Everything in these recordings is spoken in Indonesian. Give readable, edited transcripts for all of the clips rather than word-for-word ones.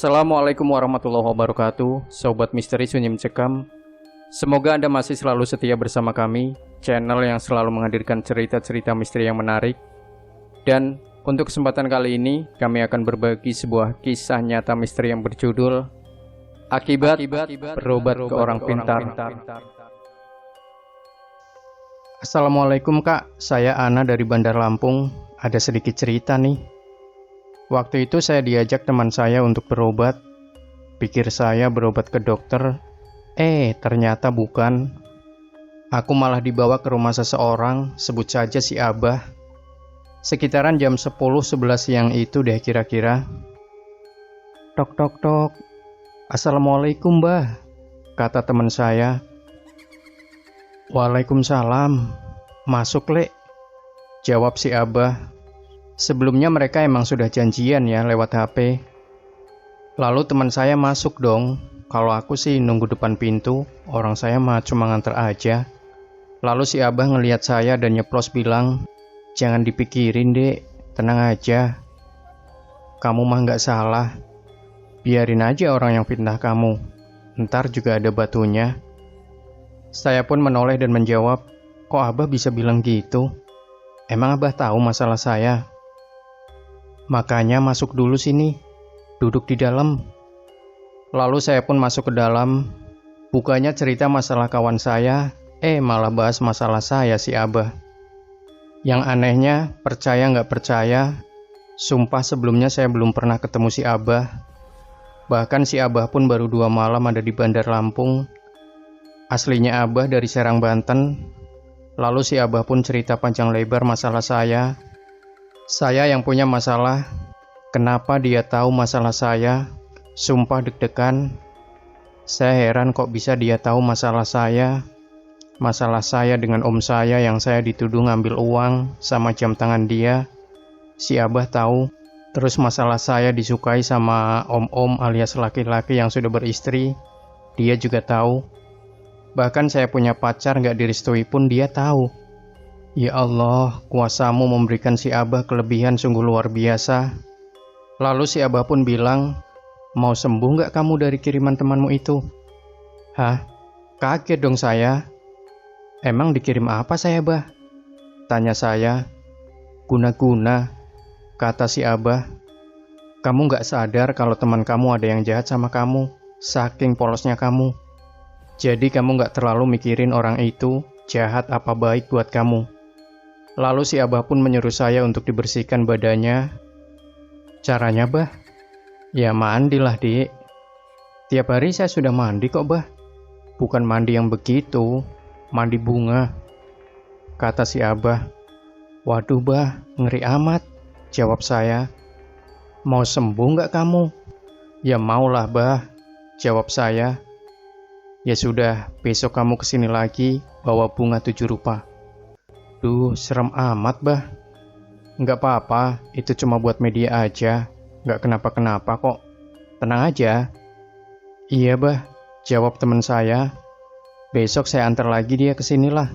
Assalamualaikum warahmatullahi wabarakatuh, Sobat Misteri Sunyi Mencekam. Semoga Anda masih selalu setia bersama kami, channel yang selalu menghadirkan cerita-cerita misteri yang menarik. Dan untuk kesempatan kali ini, kami akan berbagi sebuah kisah nyata misteri yang berjudul Akibat Berobat ke Orang Pintar. Assalamualaikum Kak, saya Ana dari Bandar Lampung. Ada sedikit cerita nih. Waktu itu saya diajak teman saya untuk berobat. Pikir saya berobat ke dokter, ternyata bukan. Aku malah dibawa ke rumah seseorang, sebut saja si Abah. Sekitaran jam 10-11 siang itu deh kira-kira. Tok tok tok. Assalamualaikum Mbah, kata teman saya. Waalaikumsalam. Masuk Lek, jawab si Abah. Sebelumnya mereka emang sudah janjian ya lewat HP. Lalu teman saya masuk dong. Kalau aku sih nunggu depan pintu, orang saya mah cuma nganter aja. Lalu si Abah ngelihat saya dan nyeplos bilang, "Jangan dipikirin Dek, tenang aja. Kamu mah nggak salah. Biarin aja orang yang fitnah kamu. Ntar juga ada batunya." Saya pun menoleh dan menjawab, "Kok Abah bisa bilang gitu? Emang Abah tahu masalah saya? Makanya masuk dulu sini, duduk di dalam." Lalu saya pun masuk ke dalam. Bukannya cerita masalah kawan saya, malah bahas masalah saya si Abah. Yang anehnya, percaya nggak percaya, sumpah sebelumnya saya belum pernah ketemu si Abah. Bahkan si Abah pun baru 2 malam ada di Bandar Lampung. Aslinya Abah dari Serang, Banten. Lalu si Abah pun cerita panjang lebar masalah saya. Saya yang punya masalah, kenapa dia tahu masalah saya? Sumpah deg-degan. Saya heran kok bisa dia tahu masalah saya. Masalah saya dengan om saya yang saya dituduh ngambil uang sama jam tangan dia. Si Abah tahu. Terus masalah saya disukai sama om-om alias laki-laki yang sudah beristri. Dia juga tahu. Bahkan saya punya pacar gak direstui pun dia tahu. Ya Allah, kuasamu memberikan si Abah kelebihan sungguh luar biasa. Lalu si Abah pun bilang, "Mau sembuh gak kamu dari kiriman temanmu itu?" Hah? Kaget dong saya. "Emang dikirim apa saya, Bah?" Tanya saya. "Guna-guna," kata si Abah. "Kamu gak sadar kalau teman kamu ada yang jahat sama kamu, saking polosnya kamu. Jadi kamu gak terlalu mikirin orang itu jahat apa baik buat kamu." Lalu si Abah pun menyuruh saya untuk dibersihkan badannya. Caranya, Bah? Ya mandilah, Dik. Tiap hari saya sudah mandi kok, Bah. Bukan mandi yang begitu, mandi bunga, kata si Abah. Waduh, Bah, ngeri amat, jawab saya. Mau sembuh nggak kamu? Ya maulah, Bah, jawab saya. Ya sudah, besok kamu kesini lagi, bawa bunga 7 rupa. Duh, serem amat, Bah. Nggak apa-apa, itu cuma buat media aja. Nggak kenapa-kenapa kok. Tenang aja. Iya, Bah, jawab teman saya. Besok saya antar lagi dia kesinilah.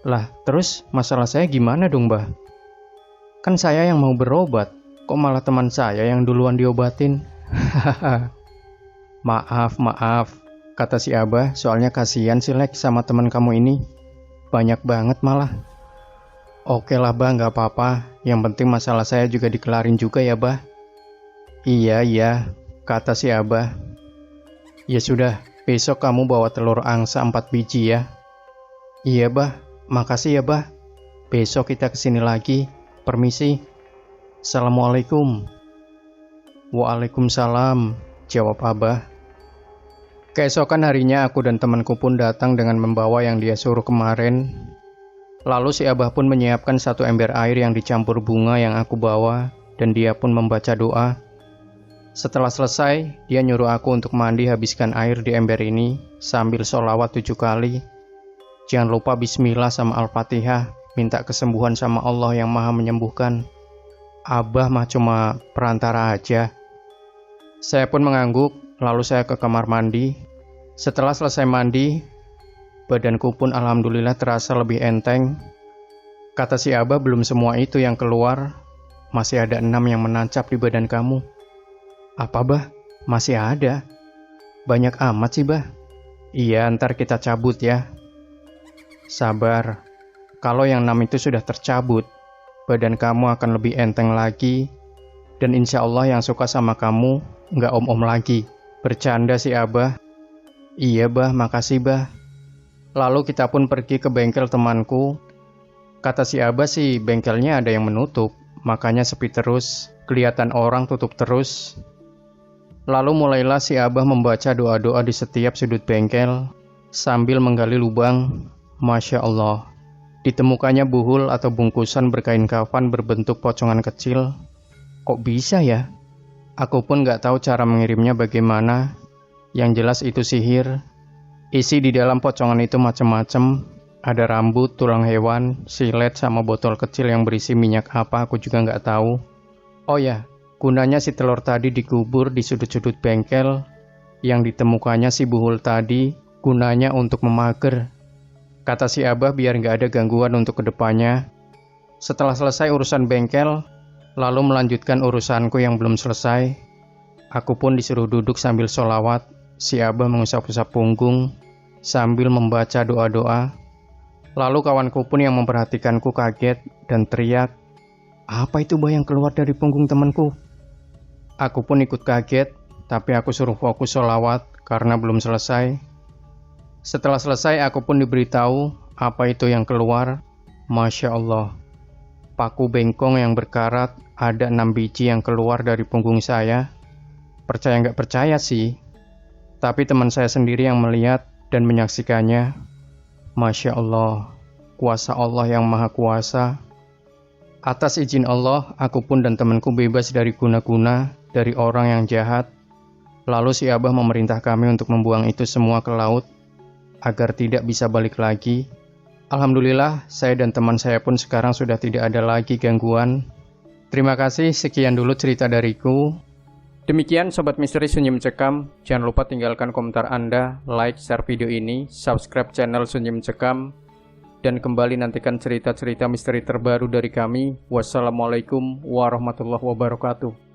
Lah, terus masalah saya gimana dong, Bah? Kan saya yang mau berobat, kok malah teman saya yang duluan diobatin? Hahaha. Maaf, kata si Abah, soalnya kasihan si Lek sama teman kamu ini. Banyak banget malah. Oke lah, Bah, nggak apa-apa. Yang penting masalah saya juga dikelarin juga ya, Bah. Iya, kata si Abah. Ya sudah, besok kamu bawa telur angsa 4 biji ya. Iya, Bah, makasih ya, Bah. Besok kita kesini lagi. Permisi. Assalamualaikum. Waalaikumsalam, jawab Abah. Keesokan harinya aku dan temanku pun datang dengan membawa yang dia suruh kemarin. Lalu si Abah pun menyiapkan 1 ember air yang dicampur bunga yang aku bawa, dan dia pun membaca doa. Setelah selesai, dia nyuruh aku untuk mandi habiskan air di ember ini sambil sholawat 7 kali. Jangan lupa bismillah sama Al-Fatihah, minta kesembuhan sama Allah yang maha menyembuhkan. Abah mah cuma perantara aja. Saya pun mengangguk, lalu saya ke kamar mandi. Setelah selesai mandi, badanku pun alhamdulillah terasa lebih enteng. Kata si Abah, belum semua itu yang keluar, masih ada 6 yang menancap di badan kamu. Apa, Bah? Masih ada. Banyak amat sih, Bah. Iya, ntar kita cabut ya. Sabar. Kalau yang 6 itu sudah tercabut, badan kamu akan lebih enteng lagi, dan insya Allah yang suka sama kamu nggak om-om lagi. Bercanda sih Abah. Iya Bah, makasih Bah. Lalu kita pun pergi ke bengkel temanku. Kata si Abah sih bengkelnya ada yang menutup, makanya sepi terus, kelihatan orang tutup terus. Lalu mulailah si Abah membaca doa-doa di setiap sudut bengkel, sambil menggali lubang. Masya Allah, ditemukannya buhul atau bungkusan berkain kafan berbentuk pocongan kecil. Kok bisa ya? Aku pun gak tahu cara mengirimnya bagaimana. Yang jelas itu sihir. Isi di dalam pocongan itu macam-macam. Ada rambut, tulang hewan, silet, sama botol kecil yang berisi minyak apa aku juga gak tahu. Oh ya, gunanya si telur tadi dikubur di sudut-sudut bengkel. Yang ditemukannya si buhul tadi gunanya untuk memager. Kata si Abah biar gak ada gangguan untuk kedepannya. Setelah selesai urusan bengkel, lalu melanjutkan urusanku yang belum selesai. Aku pun disuruh duduk sambil sholawat. Si Abah mengusap-usap punggung sambil membaca doa-doa. Lalu kawanku pun yang memperhatikanku kaget dan teriak, "Apa itu Bah yang keluar dari punggung temanku?" Aku pun ikut kaget, tapi aku suruh fokus sholawat karena belum selesai. Setelah selesai aku pun diberitahu apa itu yang keluar. Masya Allah, paku bengkong yang berkarat, ada 6 biji yang keluar dari punggung saya. Percaya nggak percaya sih, tapi teman saya sendiri yang melihat dan menyaksikannya. Masya Allah, kuasa Allah yang maha kuasa. Atas izin Allah, aku pun dan temanku bebas dari guna-guna, dari orang yang jahat. Lalu si Abah memerintah kami untuk membuang itu semua ke laut, agar tidak bisa balik lagi. Alhamdulillah, saya dan teman saya pun sekarang sudah tidak ada lagi gangguan. Terima kasih, sekian dulu cerita dariku. Demikian Sobat Misteri Sunyi Mencekam. Jangan lupa tinggalkan komentar Anda, like, share video ini, subscribe channel Sunyi Mencekam, dan kembali nantikan cerita-cerita misteri terbaru dari kami. Wassalamualaikum warahmatullahi wabarakatuh.